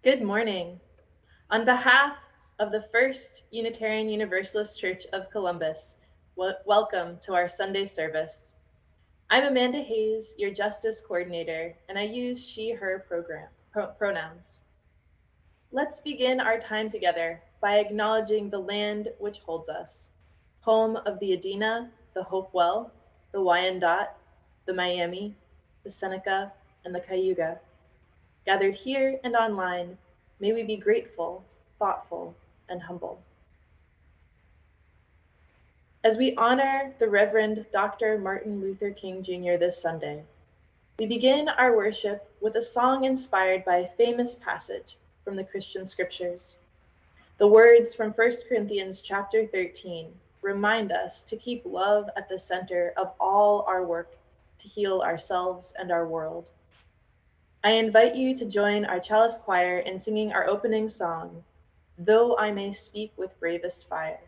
Good morning. On behalf of the First Unitarian Universalist Church of Columbus, welcome to our Sunday service. I'm Amanda Hayes, your Justice Coordinator, and I use she/her pronouns. Let's begin our time together by acknowledging the land which holds us, home of the Adena, the Hopewell, the Wyandotte, the Miami, the Seneca, and the Cayuga. Gathered here and online, may we be grateful, thoughtful, and humble. As we honor the Reverend Dr. Martin Luther King Jr. this Sunday, we begin our worship with a song inspired by a famous passage from the Christian scriptures. The words from 1 Corinthians chapter 13 remind us to keep love at the center of all our work to heal ourselves and our world. I invite you to join our chalice choir in singing our opening song, Though I May Speak with Bravest Fire.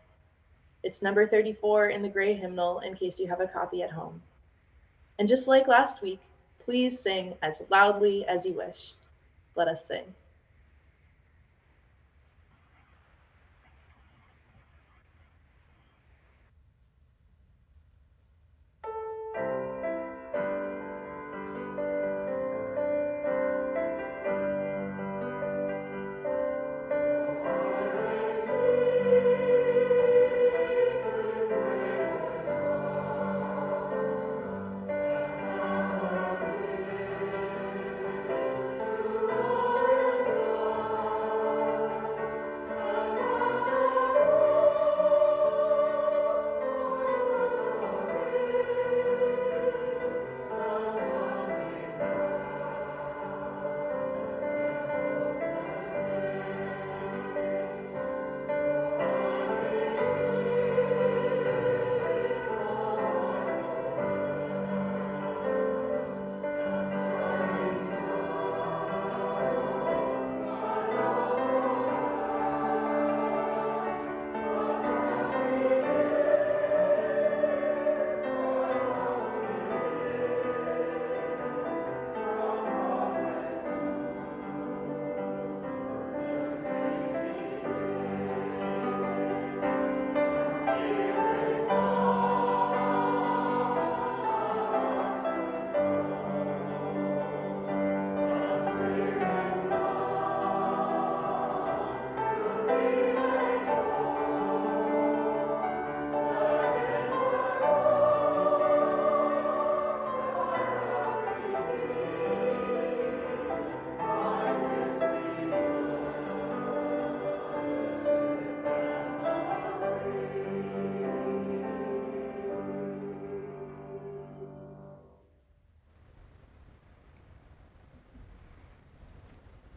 It's number 34 in the gray hymnal in case you have a copy at home. And just like last week, please sing as loudly as you wish. Let us sing.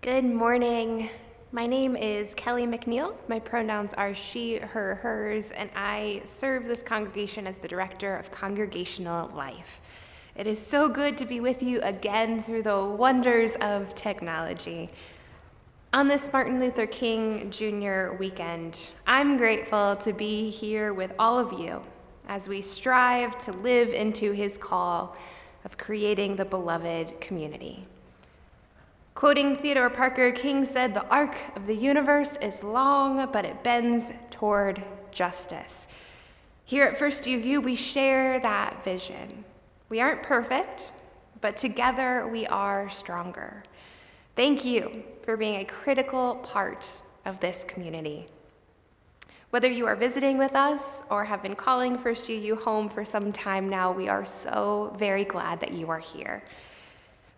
Good morning. My name is Kelly McNeil. My pronouns are she, her, hers, and I serve this congregation as the Director of Congregational Life. It is so good to be with you again through the wonders of technology. On this Martin Luther King Jr. weekend, I'm grateful to be here with all of you as we strive to live into his call of creating the beloved community. Quoting Theodore Parker, King said, "The arc of the universe is long, but it bends toward justice." Here at First UU, we share that vision. We aren't perfect, but together we are stronger. Thank you for being a critical part of this community. Whether you are visiting with us or have been calling First UU home for some time now, we are so very glad that you are here.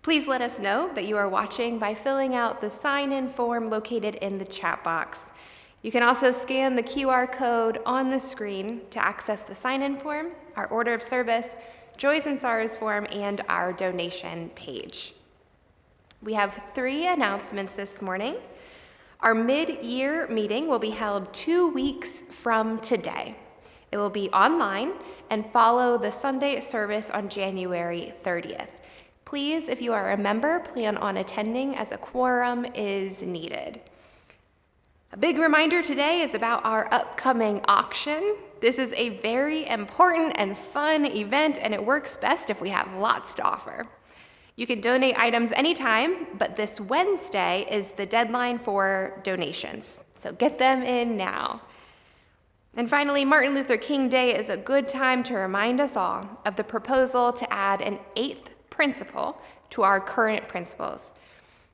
Please let us know that you are watching by filling out the sign-in form located in the chat box. You can also scan the QR code on the screen to access the sign-in form, our order of service, Joys and Sorrows form, and our donation page. We have 3 announcements this morning. Our mid-year meeting will be held 2 weeks from today. It will be online and follow the Sunday service on January 30th. Please, if you are a member, plan on attending as a quorum is needed. A big reminder today is about our upcoming auction. This is a very important and fun event, and it works best if we have lots to offer. You can donate items anytime, but this Wednesday is the deadline for donations. So get them in now. And finally, Martin Luther King Day is a good time to remind us all of the proposal to add an 8th principle to our current principles.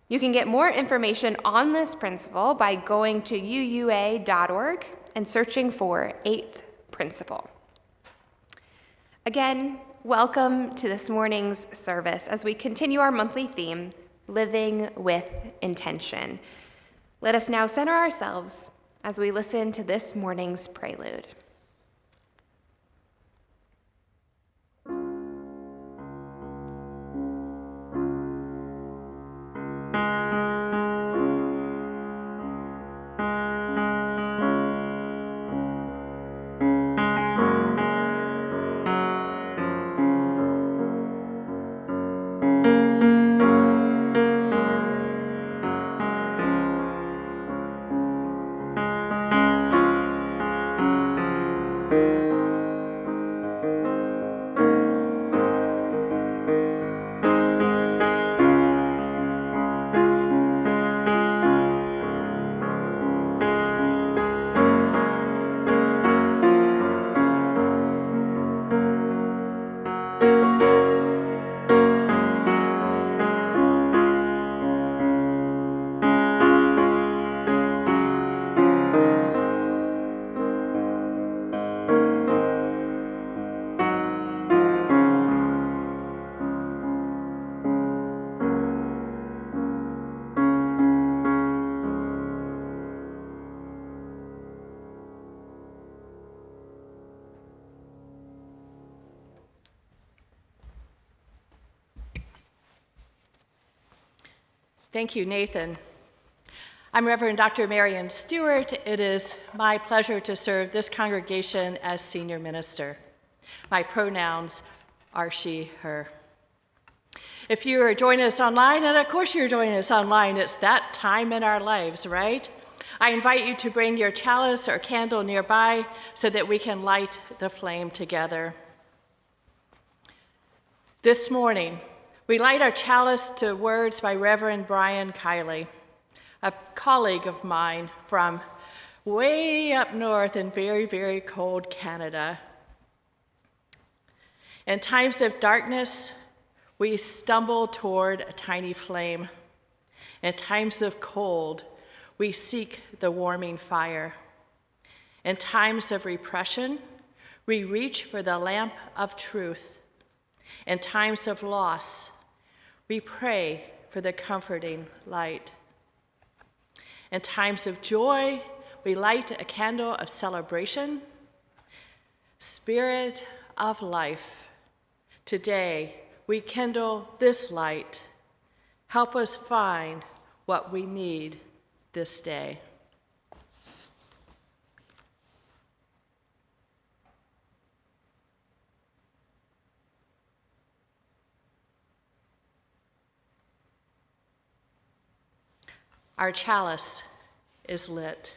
You can get more information on this principle by going to uua.org and searching for 8th principle. Again, welcome to this morning's service as we continue our monthly theme, Living with Intention. Let us now center ourselves as we listen to this morning's prelude. Thank you, Nathan. I'm Reverend Dr. Marion Stewart. It is my pleasure to serve this congregation as senior minister. My pronouns are she, her. If you are joining us online, and of course you're joining us online, it's that time in our lives, right? I invite you to bring your chalice or candle nearby so that we can light the flame together. This morning, we light our chalice to words by Reverend Brian Kiley, a colleague of mine from way up north in very, very cold Canada. In times of darkness, we stumble toward a tiny flame. In times of cold, we seek the warming fire. In times of repression, we reach for the lamp of truth. In times of loss, we pray for the comforting light. In times of joy, we light a candle of celebration. Spirit of life, today we kindle this light. Help us find what we need this day. Our chalice is lit.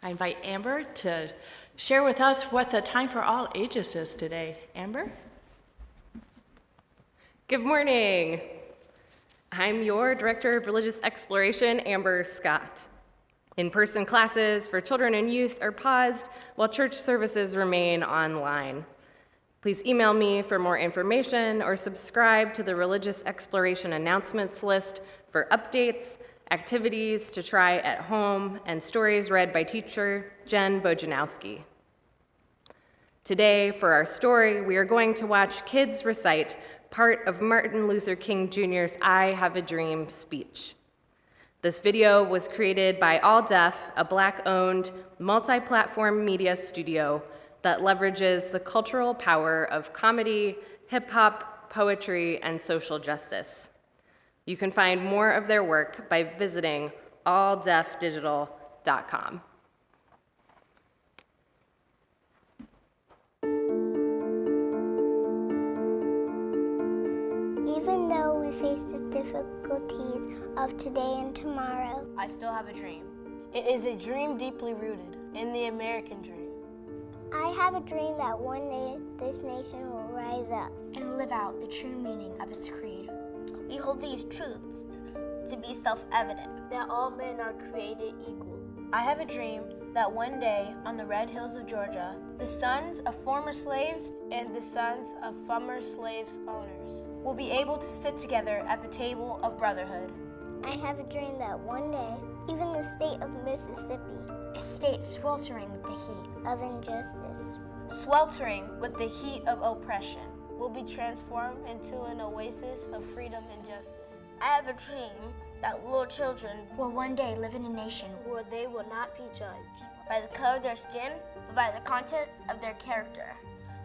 I invite Amber to share with us what the Time for All Ages is today. Amber? Good morning. I'm your Director of Religious Exploration, Amber Scott. In-person classes for children and youth are paused while church services remain online. Please email me for more information or subscribe to the Religious Exploration announcements list for updates, activities to try at home, and stories read by teacher Jen Bojanowski. Today, for our story, we are going to watch kids recite part of Martin Luther King Jr.'s I Have a Dream speech. This video was created by All Deaf, a Black-owned, multi-platform media studio that leverages the cultural power of comedy, hip-hop, poetry, and social justice. You can find more of their work by visiting alldeafdigital.com. Even though we face the difficulties of today and tomorrow. I still have a dream. It is a dream deeply rooted in the American dream. I have a dream that one day this nation will rise up and live out the true meaning of its creed. We hold these truths to be self-evident, that all men are created equal. I have a dream that one day on the red hills of Georgia, the sons of former slaves and the sons of former slaves owners will be able to sit together at the table of brotherhood. I have a dream that one day, even the state of Mississippi, a state sweltering with the heat of injustice, sweltering with the heat of oppression, will be transformed into an oasis of freedom and justice. I have a dream that little children will one day live in a nation where they will not be judged by the color of their skin, but by the content of their character.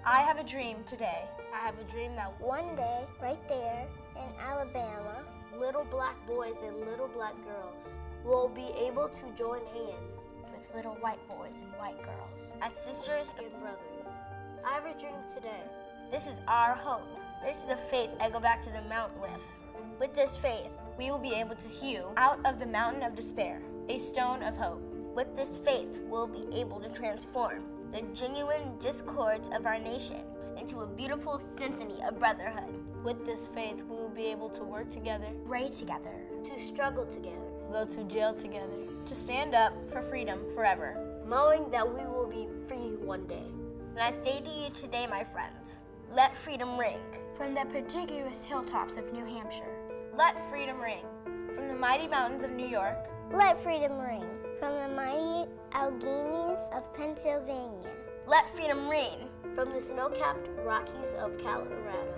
I have a dream today. I have a dream that one day, right there in Alabama, little black boys and little black girls will be able to join hands with little white boys and white girls as sisters and brothers. I have a dream today. This is our hope. This is the faith I go back to the mountain with. With this faith, we will be able to hew out of the mountain of despair a stone of hope. With this faith, we'll be able to transform the genuine discords of our nation into a beautiful symphony of brotherhood. With this faith, we will be able to work together, pray together, to struggle together, go to jail together, to stand up for freedom forever, knowing that we will be free one day. And I say to you today, my friends, let freedom ring. From the contiguous hilltops of New Hampshire, let freedom ring. From the mighty mountains of New York, let freedom ring. From the mighty Alleghenies of Pennsylvania, let freedom ring. From the snow-capped Rockies of Colorado,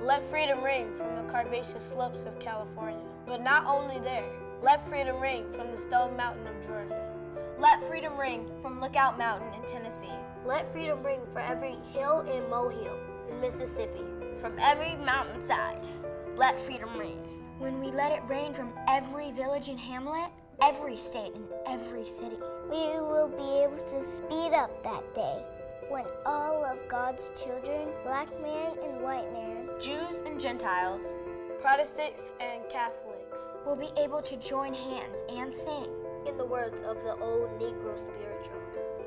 let freedom ring. From the Carvaceous slopes of California, but not only there, let freedom ring from the Stone Mountain of Georgia. Let freedom ring from Lookout Mountain in Tennessee. Let freedom ring for every hill and molehill in Mississippi. From every mountainside, let freedom ring. When we let it rain from every village and hamlet, every state and every city, we will be able to speed up that day when all of God's children, black man and white man, Jews and Gentiles, Protestants and Catholics, will be able to join hands and sing. In the words of the old Negro spiritual,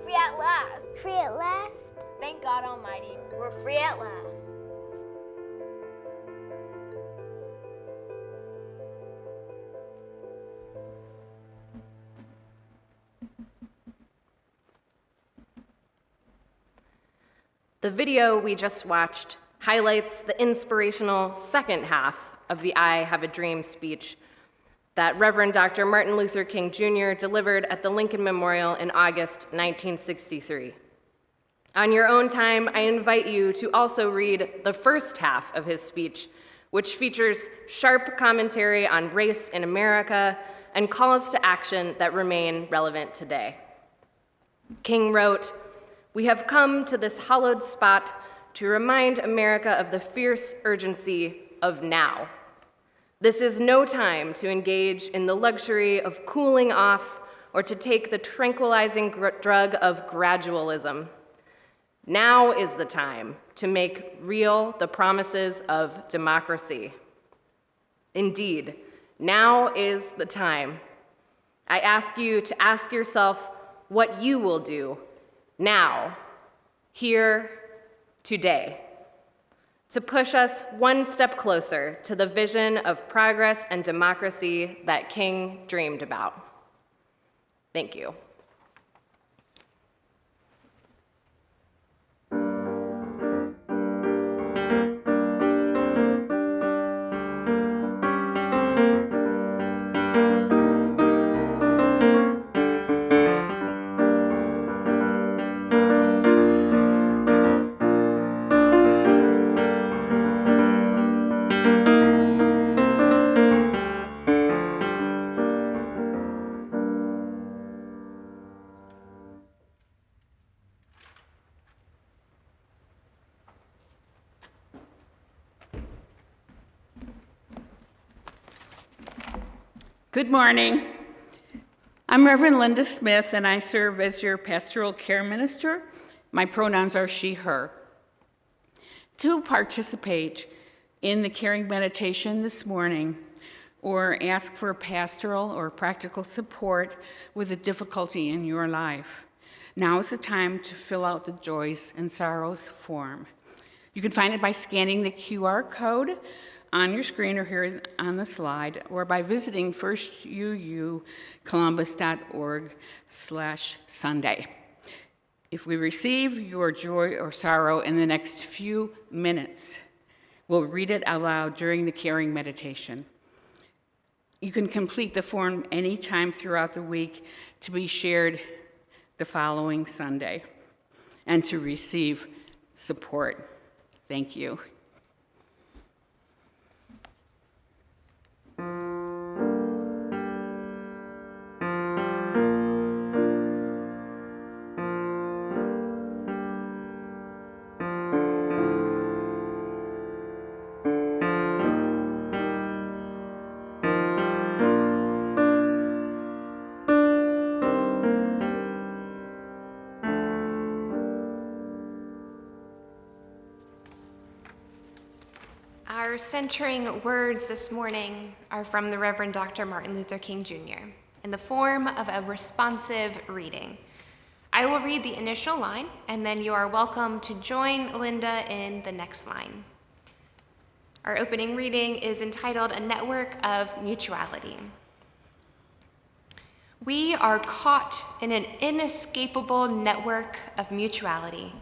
free at last. Free at last. Thank God Almighty, we're free at last. The video we just watched highlights the inspirational second half of the I Have a Dream speech that Reverend Dr. Martin Luther King Jr. delivered at the Lincoln Memorial in August 1963. On your own time, I invite you to also read the first half of his speech, which features sharp commentary on race in America and calls to action that remain relevant today. King wrote, "We have come to this hallowed spot to remind America of the fierce urgency of now. This is no time to engage in the luxury of cooling off or to take the tranquilizing drug of gradualism. Now is the time to make real the promises of democracy. Indeed, now is the time. I ask you to ask yourself what you will do now, here, today, to push us one step closer to the vision of progress and democracy that King dreamed about." Thank you. Good morning. I'm Reverend Linda Smith, and I serve as your pastoral care minister. My pronouns are she, her. To participate in the caring meditation this morning, or ask for pastoral or practical support with a difficulty in your life. Now is the time to fill out the Joys and Sorrows form. You can find it by scanning the QR code on your screen or here on the slide, or by visiting firstucolumbus.org/Sunday. If we receive your joy or sorrow in the next few minutes, we'll read it out loud during the caring meditation. You can complete the form anytime throughout the week to be shared the following Sunday and to receive support. Thank you. Our centering words this morning are from the Reverend Dr. Martin Luther King Jr. in the form of a responsive reading. I will read the initial line, and then you are welcome to join Linda in the next line. Our opening reading is entitled A Network of Mutuality. We are caught in an inescapable network of mutuality,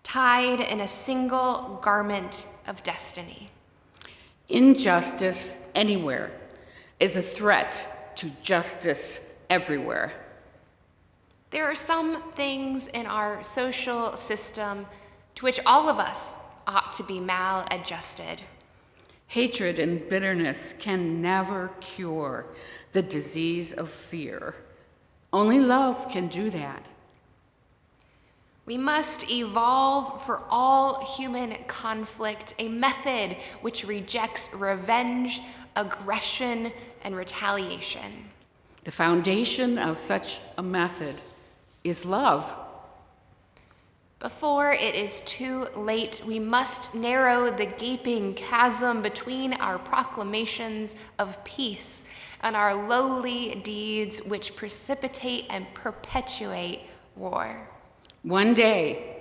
tied in a single garment of destiny. Injustice anywhere is a threat to justice everywhere. There are some things in our social system to which all of us ought to be maladjusted. Hatred and bitterness can never cure the disease of fear. Only love can do that. We must evolve for all human conflict a method which rejects revenge, aggression, and retaliation. The foundation of such a method is love. Before it is too late, we must narrow the gaping chasm between our proclamations of peace and our lowly deeds which precipitate and perpetuate war. One day,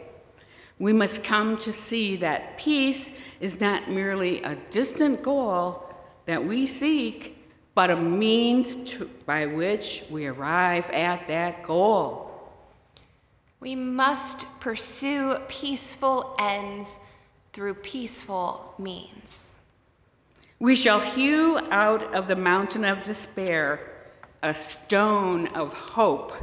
we must come to see that peace is not merely a distant goal that we seek, but a means by which we arrive at that goal. We must pursue peaceful ends through peaceful means. We shall hew out of the mountain of despair a stone of hope.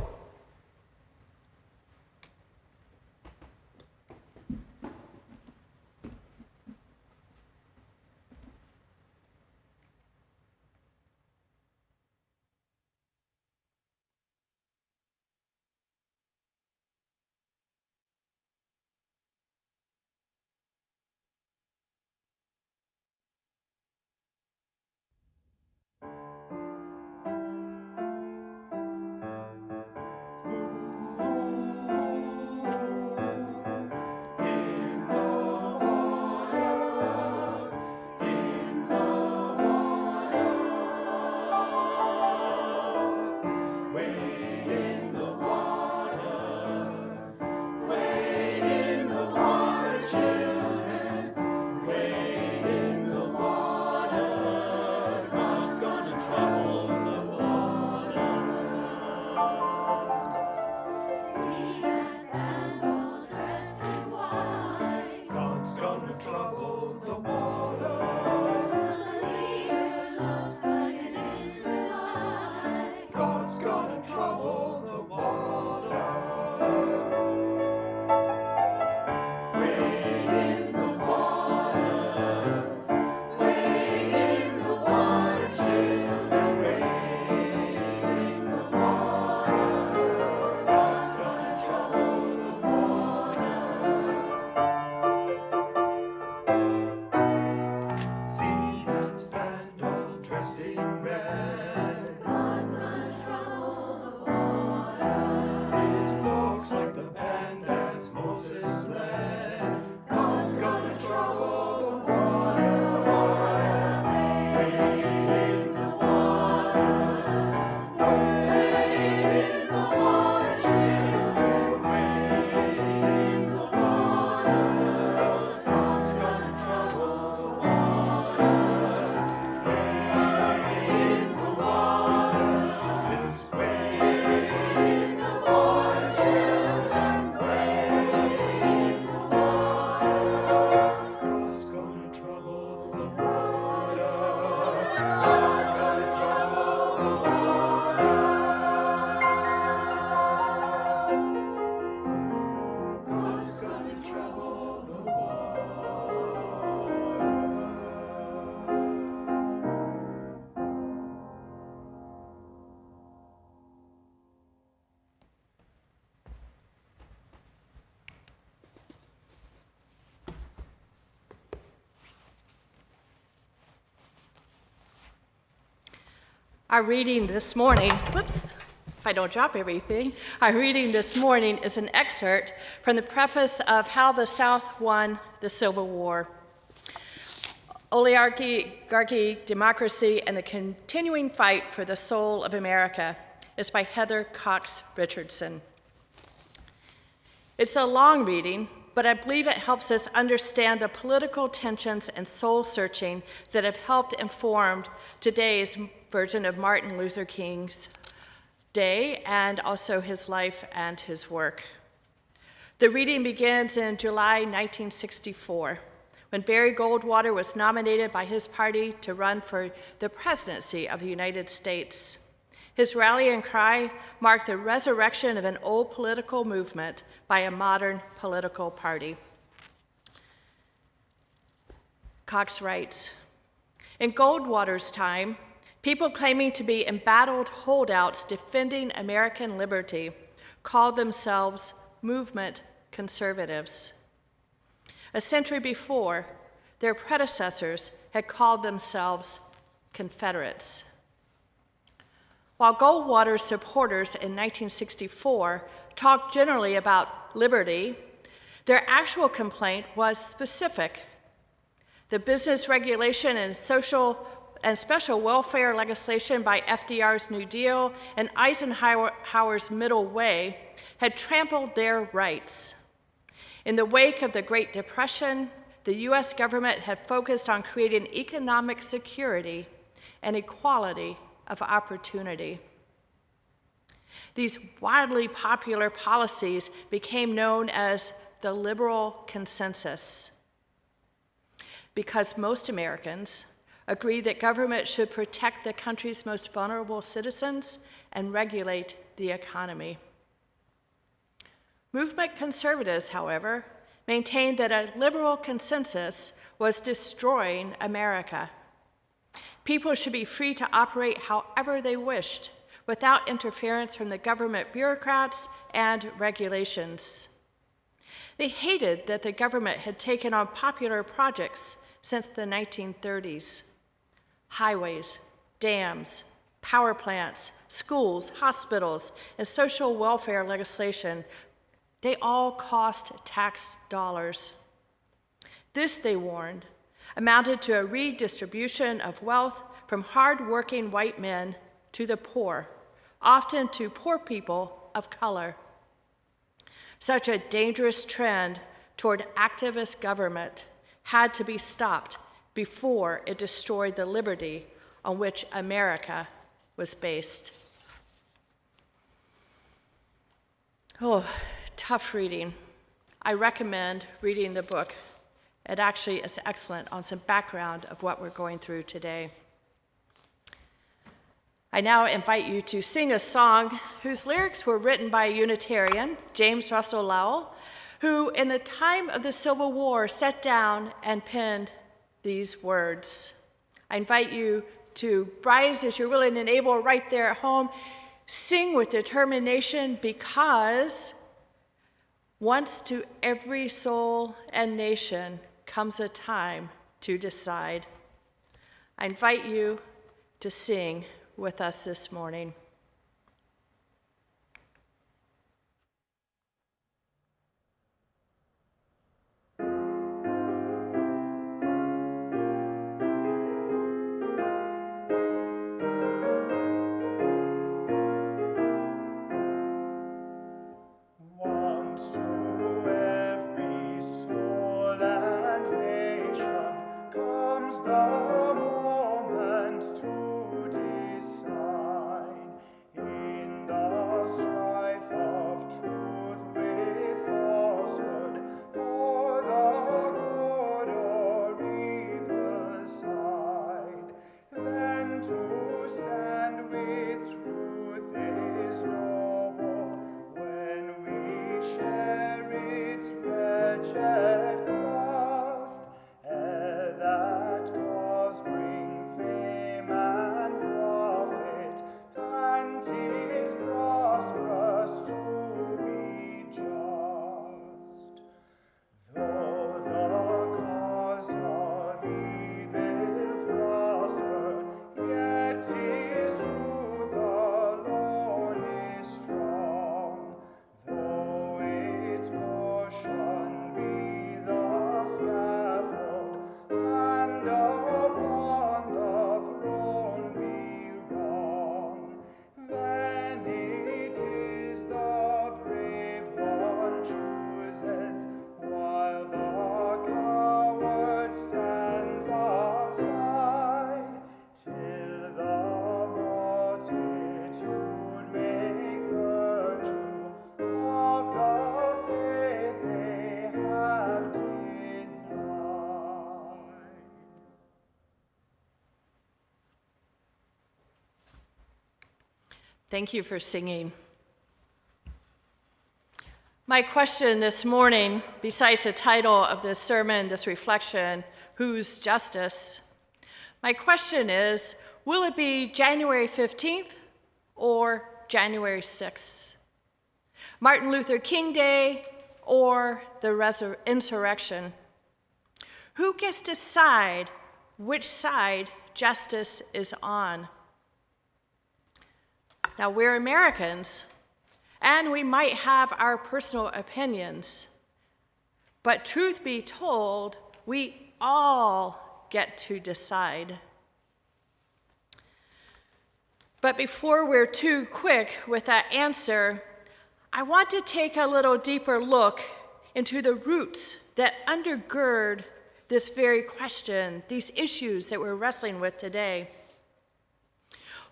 Our reading this morning, whoops, if I don't drop everything, our reading this morning is an excerpt from the preface of How the South Won the Civil War. Oligarchy, Democracy, and the Continuing Fight for the Soul of America is by Heather Cox Richardson. It's a long reading, but I believe it helps us understand the political tensions and soul-searching that have helped inform today's version of Martin Luther King's Day and also his life and his work. The reading begins in July 1964, when Barry Goldwater was nominated by his party to run for the presidency of the United States. His rallying cry marked the resurrection of an old political movement by a modern political party. Cox writes, in Goldwater's time, people claiming to be embattled holdouts defending American liberty called themselves movement conservatives. A century before, their predecessors had called themselves Confederates. While Goldwater's supporters in 1964 talked generally about liberty, their actual complaint was specific. The business regulation and social and special welfare legislation by FDR's New Deal and Eisenhower's Middle Way had trampled their rights. In the wake of the Great Depression, the US government had focused on creating economic security and equality of opportunity. These widely popular policies became known as the liberal consensus because most Americans agreed that government should protect the country's most vulnerable citizens and regulate the economy. Movement conservatives, however, maintained that a liberal consensus was destroying America. People should be free to operate however they wished, without interference from the government bureaucrats and regulations. They hated that the government had taken on popular projects since the 1930s. Highways, dams, power plants, schools, hospitals, and social welfare legislation, they all cost tax dollars. This, they warned, amounted to a redistribution of wealth from hard-working white men to the poor, often to poor people of color. Such a dangerous trend toward activist government had to be stopped before it destroyed the liberty on which America was based. Oh, tough reading. I recommend reading the book. It actually is excellent on some background of what we're going through today. I now invite you to sing a song whose lyrics were written by a Unitarian, James Russell Lowell, who in the time of the Civil War sat down and penned these words. I invite you to rise as you're willing and able right there at home. Sing with determination, because once to every soul and nation comes a time to decide. I invite you to sing with us this morning. Once to every soul and nation comes the moment to decide. In the strife of truth with falsehood, for the good or evil side, then to stand with truth is noble when we share its wretched crust, ere that God Thank you for singing. My question this morning, besides the title of this sermon, this reflection, Whose Justice? My question is, will it be January 15th or January 6th? Martin Luther King Day or the insurrection? Who gets to decide which side justice is on? Now, we're Americans, and we might have our personal opinions, but truth be told, we all get to decide. But before we're too quick with that answer, I want to take a little deeper look into the roots that undergird this very question, these issues that we're wrestling with today.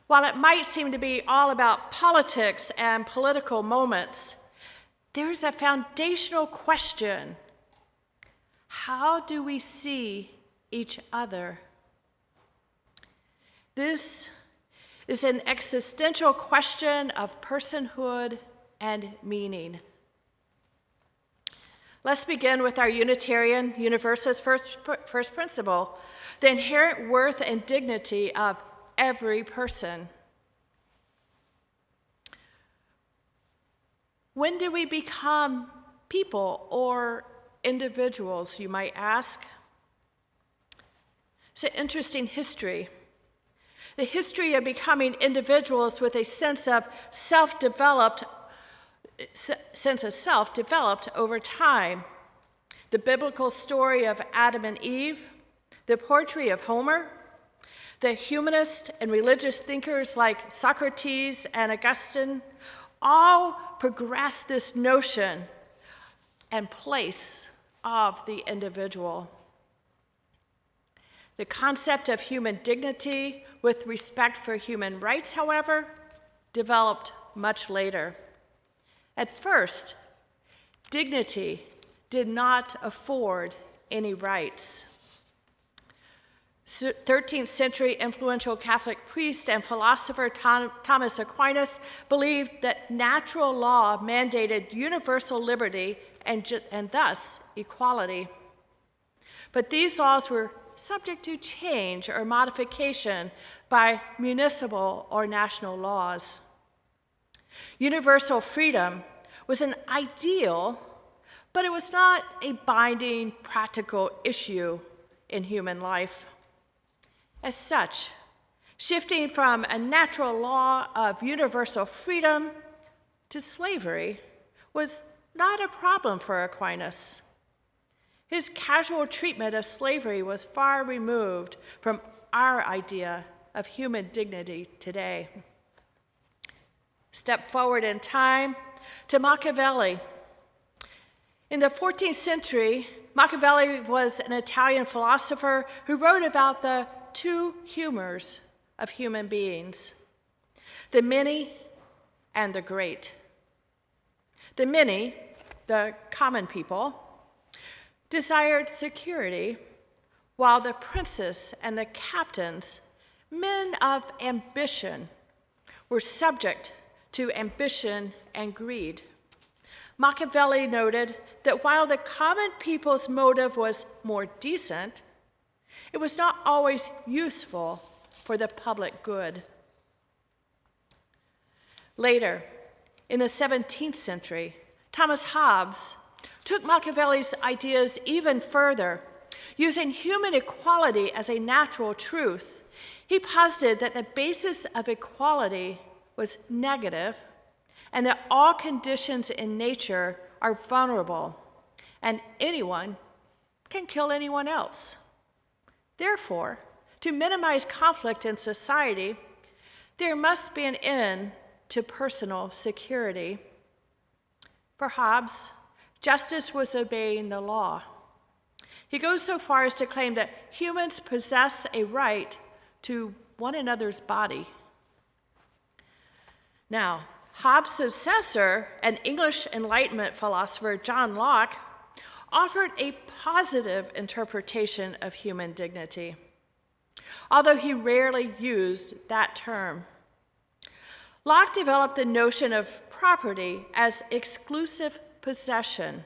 While it might seem to be all about politics and political moments, there's a foundational question. How do we see each other? This is an existential question of personhood and meaning. Let's begin with our Unitarian Universalist first principle, the inherent worth and dignity of every person. When do we become people or individuals, you might ask? It's an interesting history. The history of becoming individuals with a sense of self developed over time. The biblical story of Adam and Eve, the poetry of Homer, the humanist and religious thinkers like Socrates and Augustine all progress this notion and place of the individual. The concept of human dignity with respect for human rights, however, developed much later. At first, dignity did not afford any rights. 13th century influential Catholic priest and philosopher Thomas Aquinas believed that natural law mandated universal liberty and thus equality. But these laws were subject to change or modification by municipal or national laws. Universal freedom was an ideal, but it was not a binding, practical issue in human life. As such, shifting from a natural law of universal freedom to slavery was not a problem for Aquinas. His casual treatment of slavery was far removed from our idea of human dignity today. Step forward in time to Machiavelli. In the 14th century, Machiavelli was an Italian philosopher who wrote about the two humors of human beings, the many and the great. The many, the common people, desired security, while the princes and the captains, men of ambition, were subject to ambition and greed. Machiavelli noted that while the common people's motive was more decent, it was not always useful for the public good. Later, in the 17th century, Thomas Hobbes took Machiavelli's ideas even further. Using human equality as a natural truth, he posited that the basis of equality was negative and that all conditions in nature are vulnerable and anyone can kill anyone else. Therefore, to minimize conflict in society, there must be an end to personal security. For Hobbes, justice was obeying the law. He goes so far as to claim that humans possess a right to one another's body. Now, Hobbes' successor and English Enlightenment philosopher John Locke offered a positive interpretation of human dignity, although he rarely used that term. Locke developed the notion of property as exclusive possession,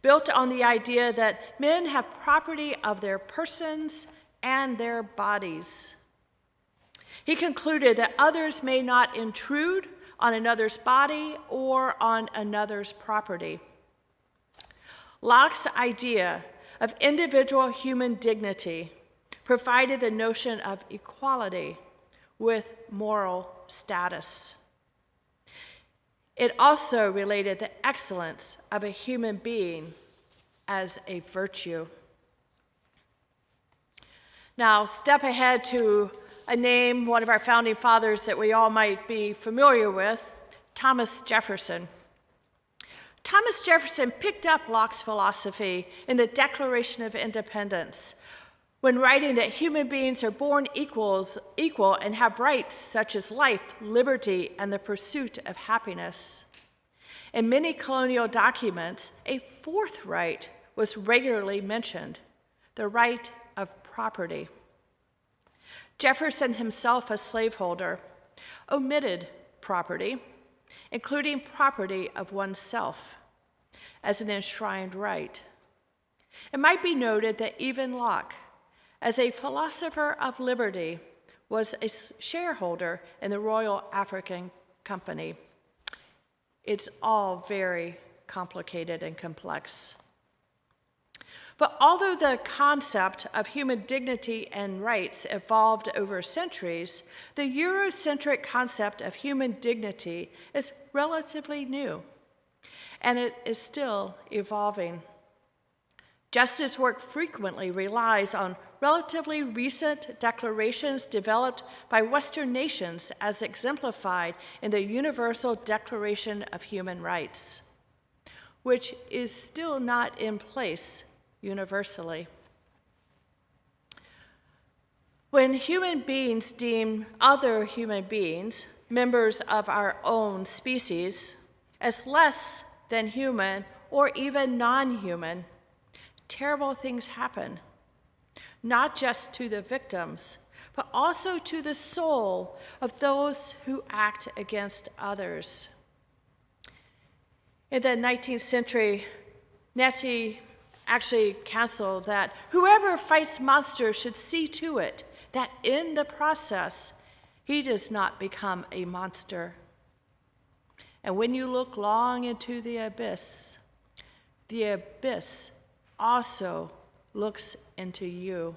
built on the idea that men have property of their persons and their bodies. He concluded that others may not intrude on another's body or on another's property. Locke's idea of individual human dignity provided the notion of equality with moral status. It also related the excellence of a human being as a virtue. Now, step ahead to a name, one of our founding fathers that we all might be familiar with, Thomas Jefferson. Thomas Jefferson picked up Locke's philosophy in the Declaration of Independence when writing that human beings are born equal and have rights such as life, liberty, and the pursuit of happiness. In many colonial documents, a fourth right was regularly mentioned, the right of property. Jefferson, himself a slaveholder, omitted property, including property of oneself, as an enshrined right. It might be noted that even Locke, as a philosopher of liberty, was a shareholder in the Royal African Company. It's all very complicated and complex. But although the concept of human dignity and rights evolved over centuries, the Eurocentric concept of human dignity is relatively new, and it is still evolving. Justice work frequently relies on relatively recent declarations developed by Western nations as exemplified in the Universal Declaration of Human Rights, which is still not in place universally. When human beings deem other human beings, members of our own species, as less than human or even non-human, terrible things happen, not just to the victims, but also to the soul of those who act against others. In the 19th century, Nazi actually counseled that whoever fights monsters should see to it that in the process, he does not become a monster. And when you look long into the abyss also looks into you.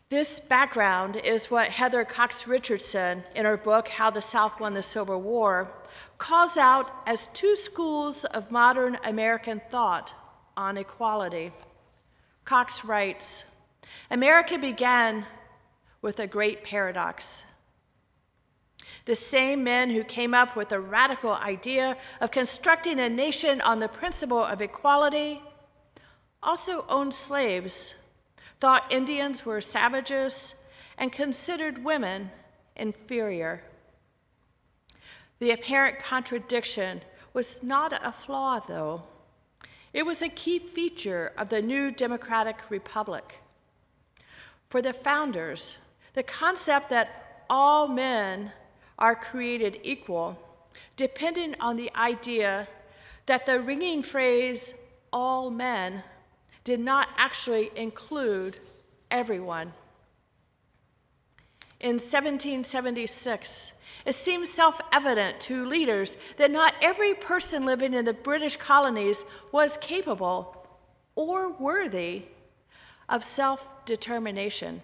This background is what Heather Cox Richardson, in her book, How the South Won the Civil War, calls out as two schools of modern American thought on equality. Cox writes, America began with a great paradox. The same men who came up with the radical idea of constructing a nation on the principle of equality also owned slaves, thought Indians were savages, and considered women inferior. The apparent contradiction was not a flaw, though. It was a key feature of the new democratic republic. For the founders, the concept that all men are created equal depended on the idea that the ringing phrase, all men, did not actually include everyone. In 1776, it seemed self-evident to leaders that not every person living in the British colonies was capable or worthy of self-determination.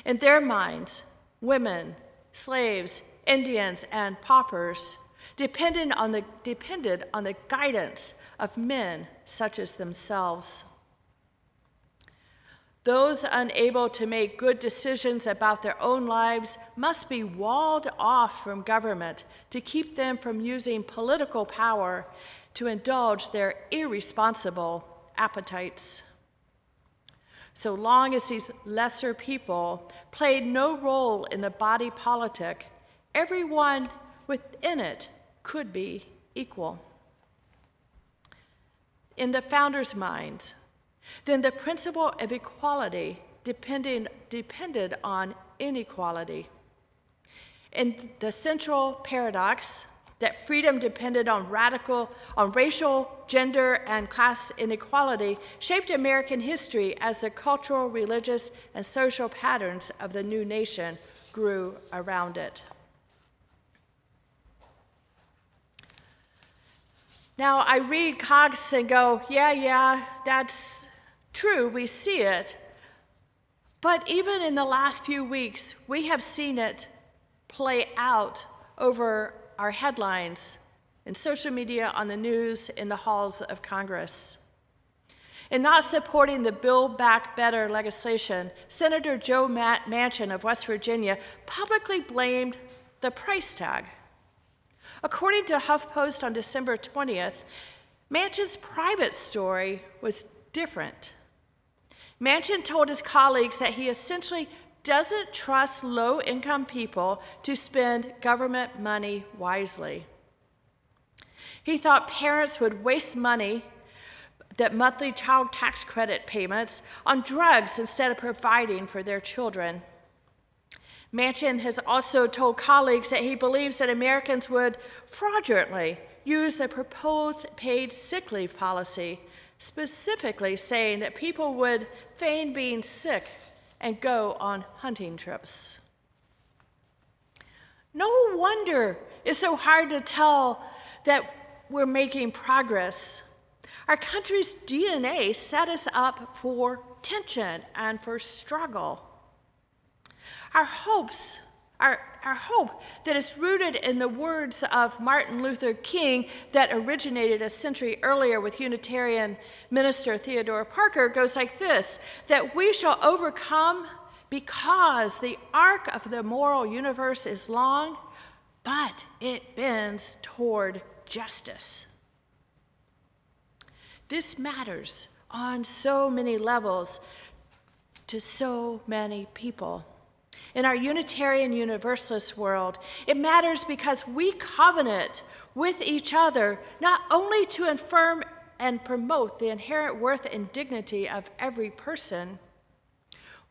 In their minds, women, slaves, Indians, and paupers depended on the guidance of men such as themselves. Those unable to make good decisions about their own lives must be walled off from government to keep them from using political power to indulge their irresponsible appetites. So long as these lesser people played no role in the body politic, everyone within it could be equal. In the founders' minds, then the principle of equality depended on inequality. And the central paradox that freedom depended on racial, gender, and class inequality shaped American history as the cultural, religious, and social patterns of the new nation grew around it. Now, I read Cox and go, yeah, that's true, we see it. But even in the last few weeks, we have seen it play out over our headlines, in social media, on the news, in the halls of Congress. In not supporting the Build Back Better legislation, Senator Joe Manchin of West Virginia publicly blamed the price tag. According to HuffPost on December 20th, Manchin's private story was different. Manchin told his colleagues that he essentially doesn't trust low-income people to spend government money wisely. He thought parents would waste money, that monthly child tax credit payments, on drugs instead of providing for their children. Manchin has also told colleagues that he believes that Americans would fraudulently use the proposed paid sick leave policy, specifically saying that people would feign being sick and go on hunting trips. No wonder it's so hard to tell that we're making progress. Our country's DNA set us up for tension and for struggle. Our hope that is rooted in the words of Martin Luther King that originated a century earlier with Unitarian minister Theodore Parker goes like this, that we shall overcome because the arc of the moral universe is long, but it bends toward justice. This matters on so many levels to so many people. In our Unitarian Universalist world, it matters because we covenant with each other not only to affirm and promote the inherent worth and dignity of every person,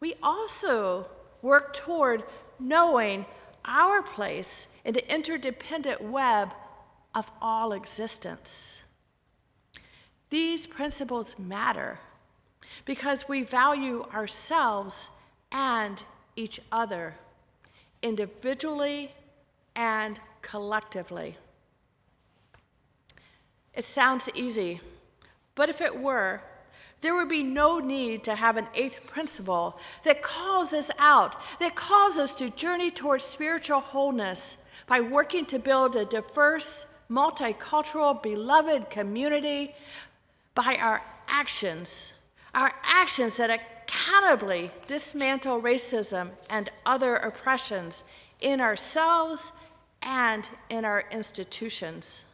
we also work toward knowing our place in the interdependent web of all existence. These principles matter because we value ourselves and each other, individually and collectively. It sounds easy, but if it were, there would be no need to have an eighth principle that calls us out, that calls us to journey towards spiritual wholeness by working to build a diverse, multicultural, beloved community by our actions that accountably dismantle racism and other oppressions in ourselves and in our institutions.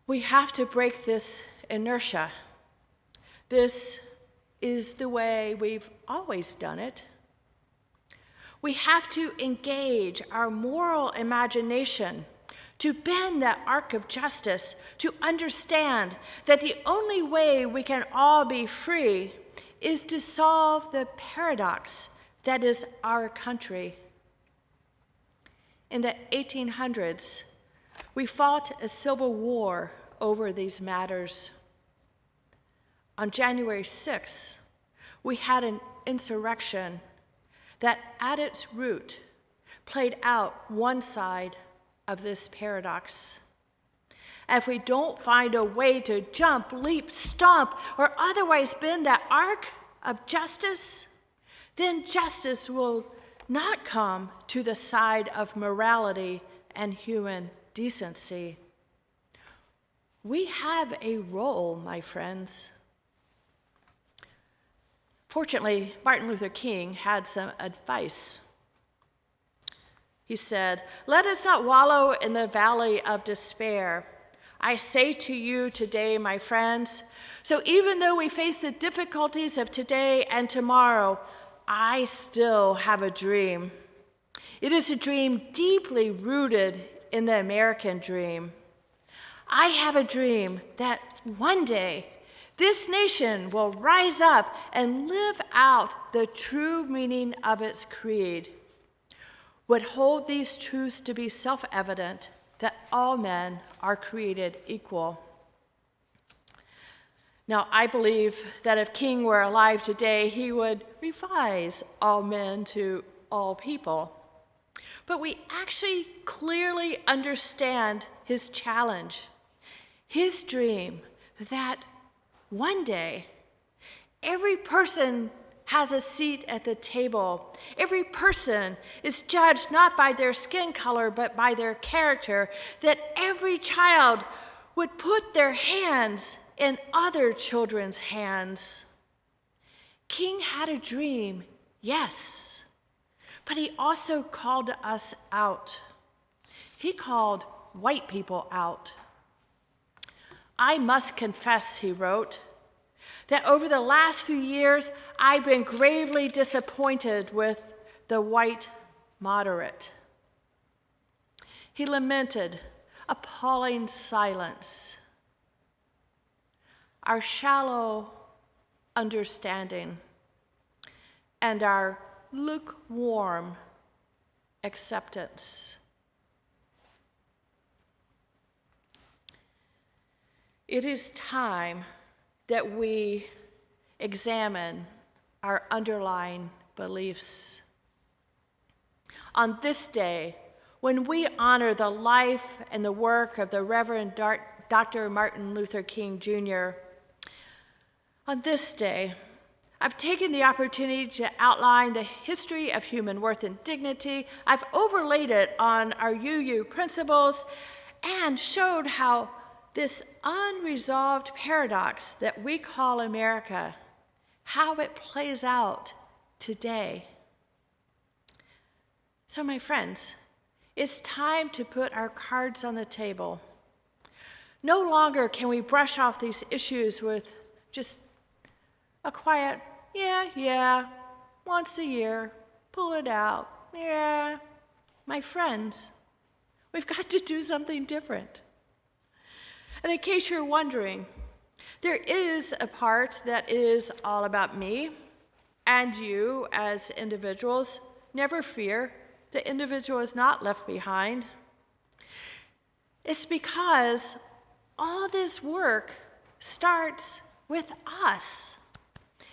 We have to break this inertia. This is the way we've always done it. We have to engage our moral imagination to bend that arc of justice, to understand that the only way we can all be free is to solve the paradox that is our country. In the 1800s, we fought a civil war over these matters. On January 6th, we had an insurrection that at its root played out one side of this paradox. If we don't find a way to jump, leap, stomp, or otherwise bend that arc of justice, then justice will not come to the side of morality and human decency. We have a role, my friends. Fortunately, Martin Luther King had some advice. He said, "Let us not wallow in the valley of despair. I say to you today, my friends, so even though we face the difficulties of today and tomorrow, I still have a dream. It is a dream deeply rooted in the American dream. I have a dream that one day This nation will rise up and live out the true meaning of its creed, would hold these truths to be self-evident, that all men are created equal. Now, I believe that if King were alive today, he would revise all men to all people. But we actually clearly understand his challenge, his dream that one day every person has a seat at the table. Every person is judged not by their skin color, but by their character, that every child would put their hands in other children's hands. King had a dream, yes, but he also called us out. He called white people out. I must confess, he wrote, that over the last few years, I've been gravely disappointed with the white moderate. He lamented appalling silence, our shallow understanding, and our lukewarm acceptance. It is time that we examine our underlying beliefs. On this day, when we honor the life and the work of the Reverend Dr. Martin Luther King Jr., on this day, I've taken the opportunity to outline the history of human worth and dignity. I've overlaid it on our UU principles and showed how this unresolved paradox that we call America, how it plays out today. So, my friends, it's time to put our cards on the table. No longer can we brush off these issues with just a quiet, yeah, once a year, pull it out, yeah. My friends, we've got to do something different. And in case you're wondering, there is a part that is all about me and you as individuals. Never fear, the individual is not left behind. It's because all this work starts with us.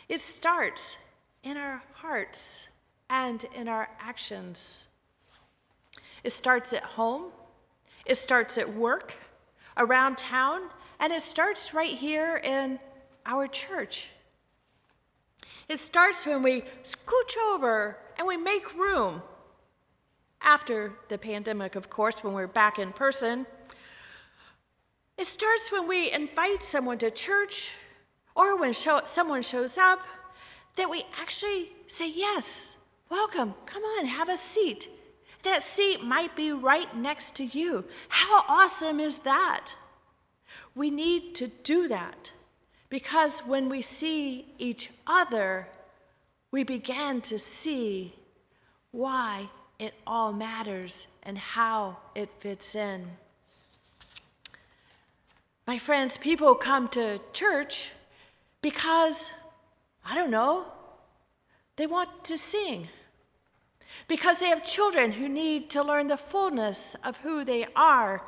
It starts in our hearts and in our actions. It starts at home, it starts at work, around town, and it starts right here in our church. It starts when we scooch over and we make room. After the pandemic, of course, when we're back in person. It starts when we invite someone to church, or when someone shows up, that we actually say, yes, welcome, come on, have a seat. That seat might be right next to you. How awesome is that? We need to do that because when we see each other, we begin to see why it all matters and how it fits in. My friends, people come to church because, I don't know, they want to sing. Because they have children who need to learn the fullness of who they are.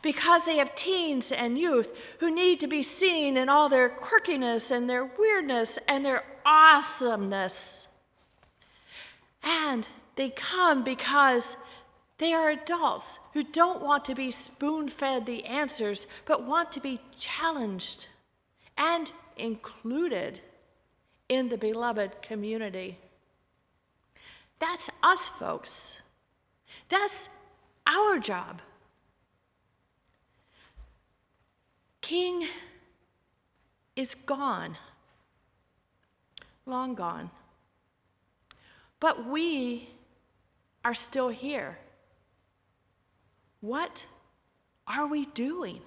Because they have teens and youth who need to be seen in all their quirkiness and their weirdness and their awesomeness. And they come because they are adults who don't want to be spoon-fed the answers, but want to be challenged and included in the beloved community. That's us, folks. That's our job. King is gone, long gone. But we are still here. What are we doing?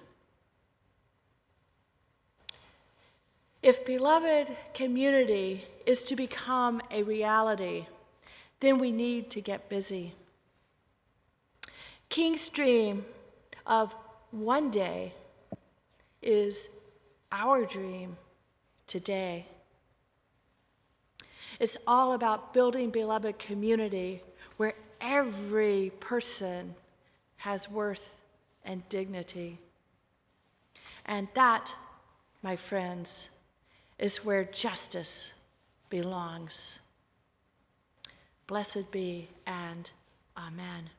If beloved community is to become a reality, then we need to get busy. King's dream of one day is our dream today. It's all about building beloved community where every person has worth and dignity. And that, my friends, is where justice belongs. Blessed be and amen.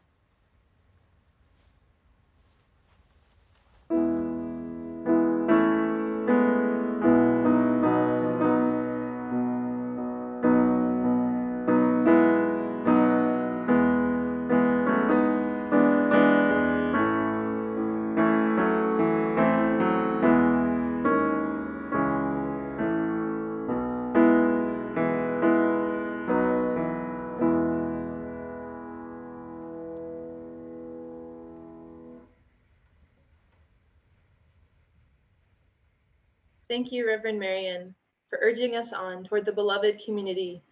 Thank you, Reverend Marion, for urging us on toward the beloved community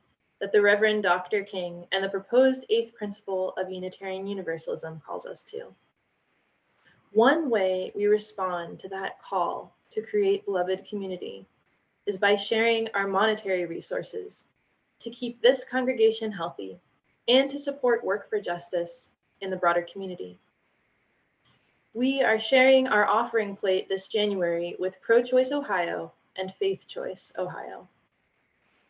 that the Reverend Dr. King and the proposed 8th principle of Unitarian Universalism calls us to. One way we respond to that call to create beloved community is by sharing our monetary resources to keep this congregation healthy and to support work for justice in the broader community. We are sharing our offering plate this January with Pro-Choice Ohio and Faith Choice Ohio.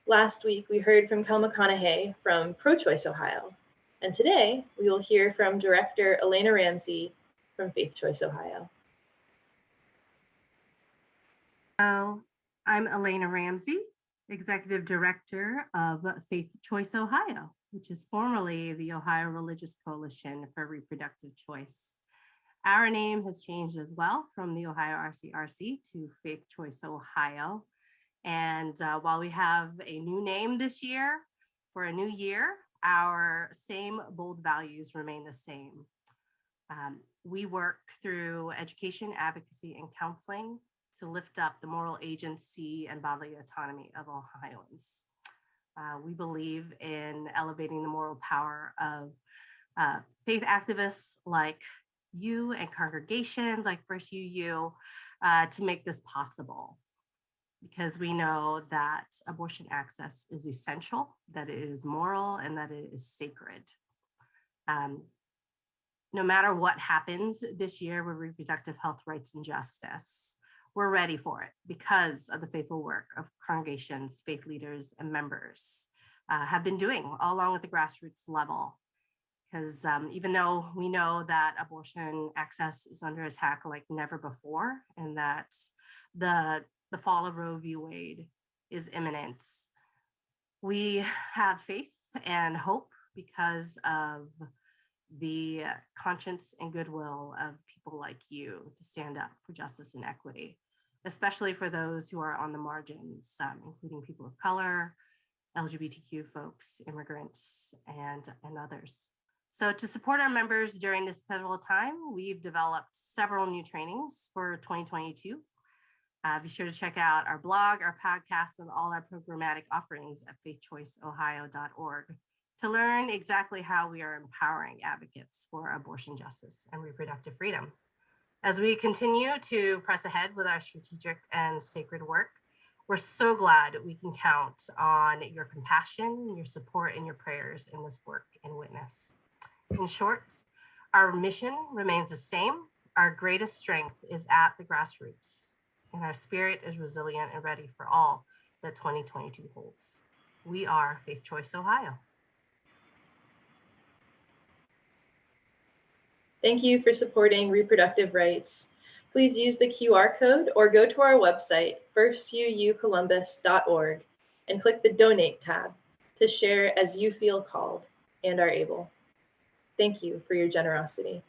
Last week, we heard from Kel McConaughey from Pro-Choice Ohio, and today we will hear from Director Elena Ramsey from Faith Choice Ohio. Hello, I'm Elena Ramsey, Executive Director of Faith Choice Ohio, which is formerly the Ohio Religious Coalition for Reproductive Choice. Our name has changed as well from the Ohio RCRC to Faith Choice Ohio. And while we have a new name this year for a new year, our same bold values remain the same. We work through education, advocacy, and counseling to lift up the moral agency and bodily autonomy of Ohioans. We believe in elevating the moral power of faith activists like you and congregations like First UU to make this possible, because we know that abortion access is essential, that it is moral, and that it is sacred. No matter what happens this year with reproductive health rights and justice, we're ready for it because of the faithful work of congregations, faith leaders, and members have been doing all along at the grassroots level. Because even though we know that abortion access is under attack like never before, and that the fall of Roe v. Wade is imminent, we have faith and hope because of the conscience and goodwill of people like you to stand up for justice and equity, especially for those who are on the margins, including people of color, LGBTQ folks, immigrants, and others. So to support our members during this pivotal time, we've developed several new trainings for 2022. Be sure to check out our blog, our podcast, and all our programmatic offerings at faithchoiceohio.org to learn exactly how we are empowering advocates for abortion justice and reproductive freedom. As we continue to press ahead with our strategic and sacred work, we're so glad we can count on your compassion, your support, and your prayers in this work and witness. In short, our mission remains the same. Our greatest strength is at the grassroots, and our spirit is resilient and ready for all that 2022 holds. We are Faith Choice Ohio. Thank you for supporting reproductive rights. Please use the QR code or go to our website, firstuucolumbus.org, and click the Donate tab to share as you feel called and are able. Thank you for your generosity.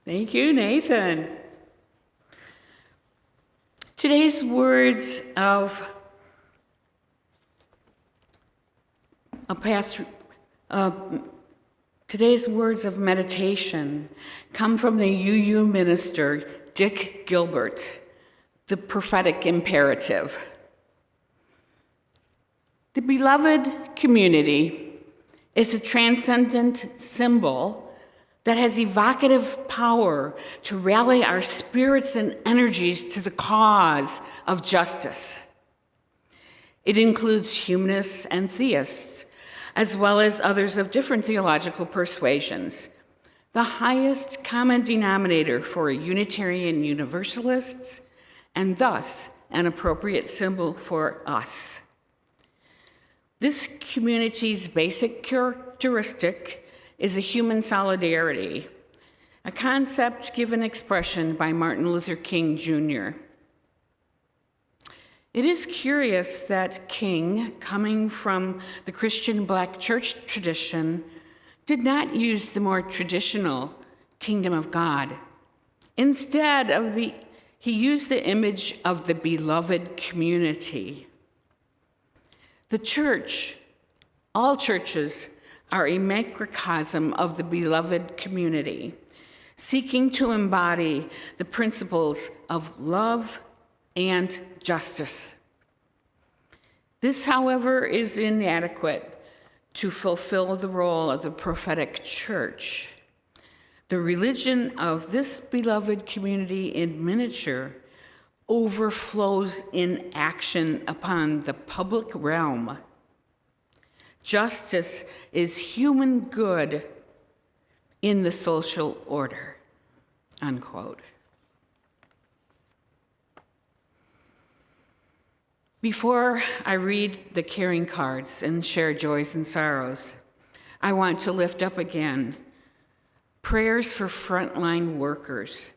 Thank you, Nathan. Today's words of meditation come from the UU minister, Dick Gilbert, the prophetic imperative. The beloved community is a transcendent symbol that has evocative power to rally our spirits and energies to the cause of justice. It includes humanists and theists, as well as others of different theological persuasions. The highest common denominator for Unitarian Universalists, and thus an appropriate symbol for us. This community's basic characteristic is a human solidarity, a concept given expression by Martin Luther King Jr. It is curious that King, coming from the Christian Black church tradition, did not use the more traditional kingdom of God. Instead, he used the image of the beloved community. The church, all churches, are a microcosm of the beloved community, seeking to embody the principles of love and justice. This, however, is inadequate to fulfill the role of the prophetic church. The religion of this beloved community in miniature overflows in action upon the public realm. Justice is human good in the social order, unquote. Before I read the caring cards and share joys and sorrows, I want to lift up again prayers for frontline workers,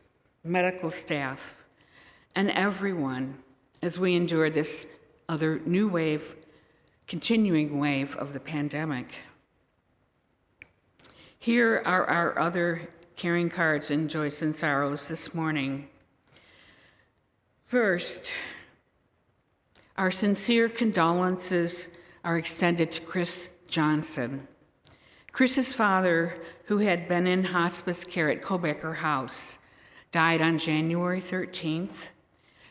medical staff, and everyone as we endure this other new wave, continuing wave of the pandemic. Here are our other caring cards and joys and sorrows this morning. First, our sincere condolences are extended to Chris Johnson. Chris's father, who had been in hospice care at Kobecker House, died on January 13th.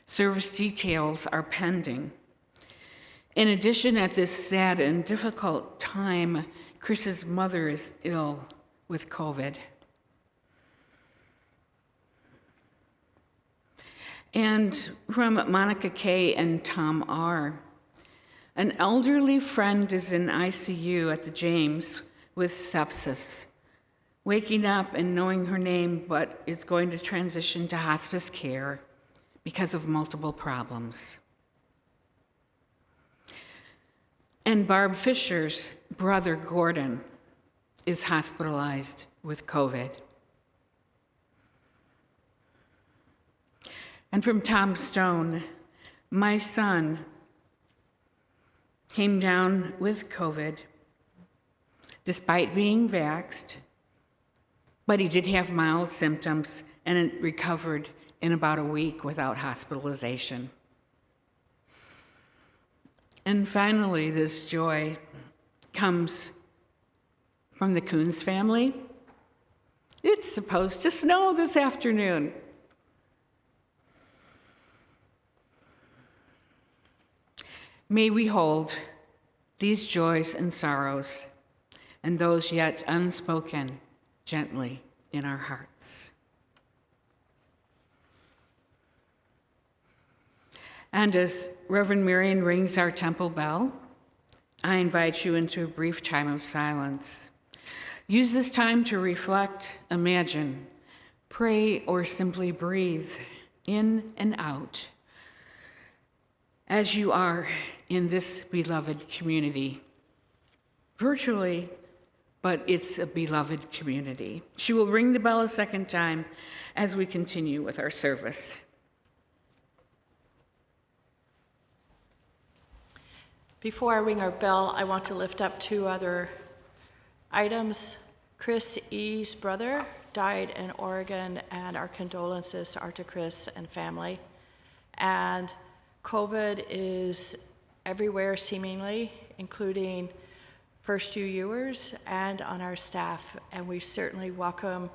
Service details are pending. In addition, at this sad and difficult time, Chris's mother is ill with COVID. And from Monica K. and Tom R. An elderly friend is in ICU at the James with sepsis, waking up and knowing her name, but is going to transition to hospice care because of multiple problems. And Barb Fisher's brother, Gordon, is hospitalized with COVID. And from Tom Stone, my son came down with COVID despite being vaxxed, but he did have mild symptoms and it recovered in about a week without hospitalization. And finally, this joy comes from the Coons family. It's supposed to snow this afternoon. May we hold these joys and sorrows and those yet unspoken gently in our hearts. And as Reverend Marion rings our temple bell, I invite you into a brief time of silence. Use this time to reflect, imagine, pray, or simply breathe in and out as you are in this beloved community. Virtually, but it's a beloved community. She will ring the bell a second time as we continue with our service. Before I ring our bell, I want to lift up two other items. Chris E.'s brother, died in Oregon, and our condolences to Arthur Chris and family. And COVID is everywhere seemingly, including First UUers and on our staff. And we certainly welcome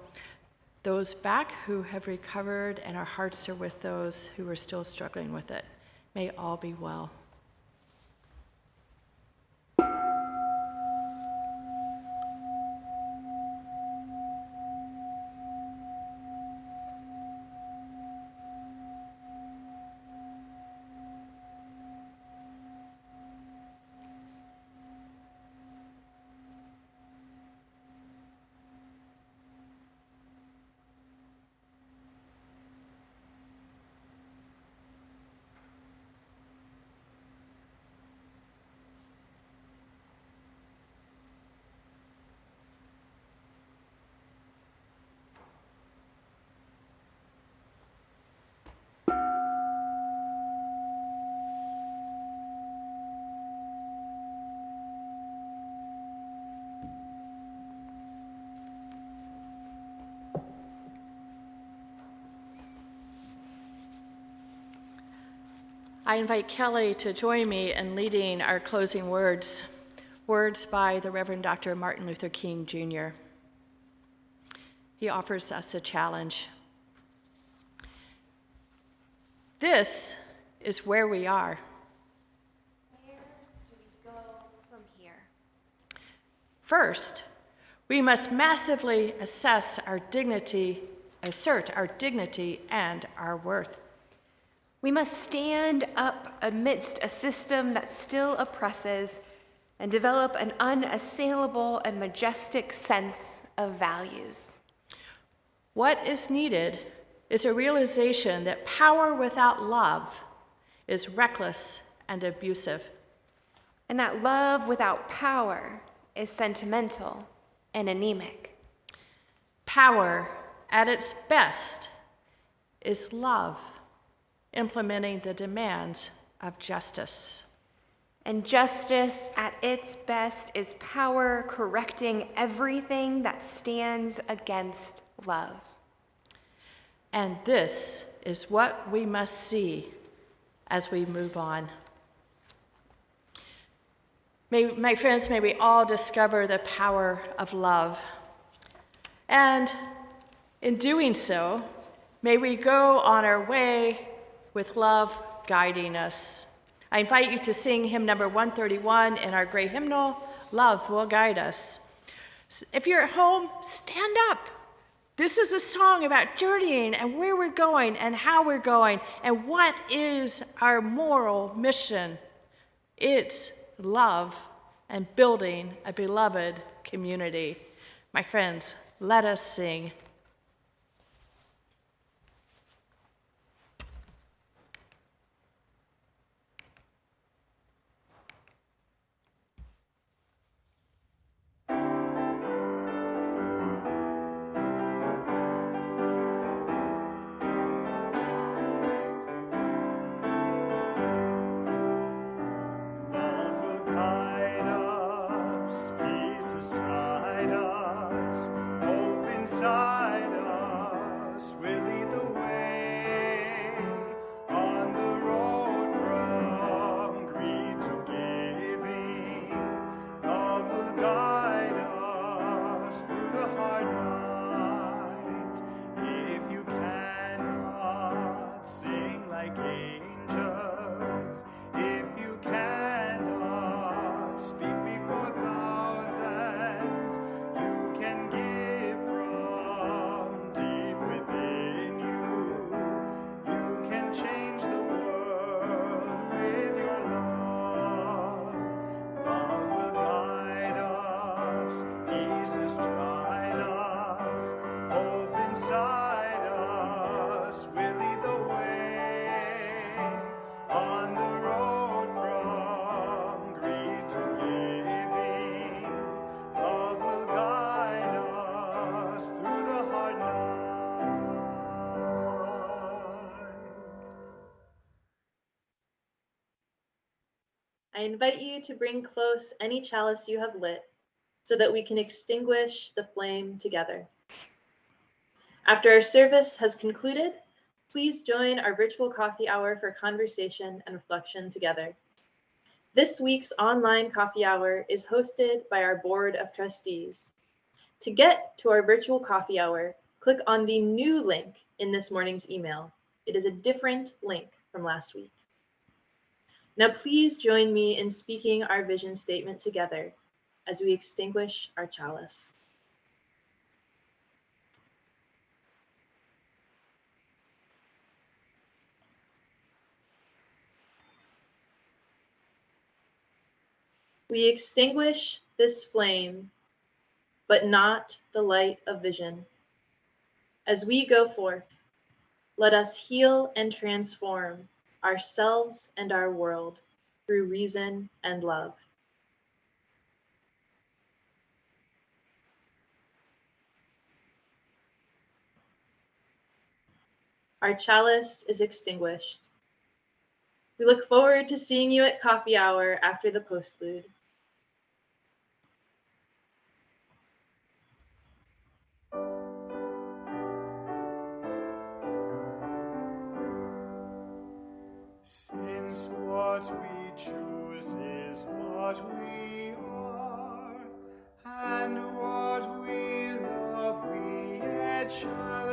those back who have recovered, and our hearts are with those who are still struggling with it. May all be well. I invite Kelly to join me in leading our closing words, words by the Reverend Dr. Martin Luther King Jr. He offers us a challenge. This is where we are. Where do we go from here? First, we must massively assert our dignity and our worth. We must stand up amidst a system that still oppresses and develop an unassailable and majestic sense of values. What is needed is a realization that power without love is reckless and abusive. And that love without power is sentimental and anemic. Power at its best is love, implementing the demands of justice. And justice at its best is power correcting everything that stands against love. And this is what we must see as we move on. My friends, may we all discover the power of love. And in doing so, may we go on our way with love guiding us. I invite you to sing hymn number 131 in our great hymnal, Love Will Guide Us. If you're at home, stand up. This is a song about journeying and where we're going and how we're going and what is our moral mission. It's love and building a beloved community. My friends, let us sing. I invite you to bring close any chalice you have lit so that we can extinguish the flame together. After our service has concluded, please join our virtual coffee hour for conversation and reflection together. This week's online coffee hour is hosted by our Board of Trustees. To get to our virtual coffee hour, click on the new link in this morning's email. It is a different link from last week. Now please join me in speaking our vision statement together as we extinguish our chalice. We extinguish this flame, but not the light of vision. As we go forth, let us heal and transform ourselves and our world through reason and love. Our chalice is extinguished. We look forward to seeing you at coffee hour after the postlude. Since what we choose is what we are, and what we love we yet shall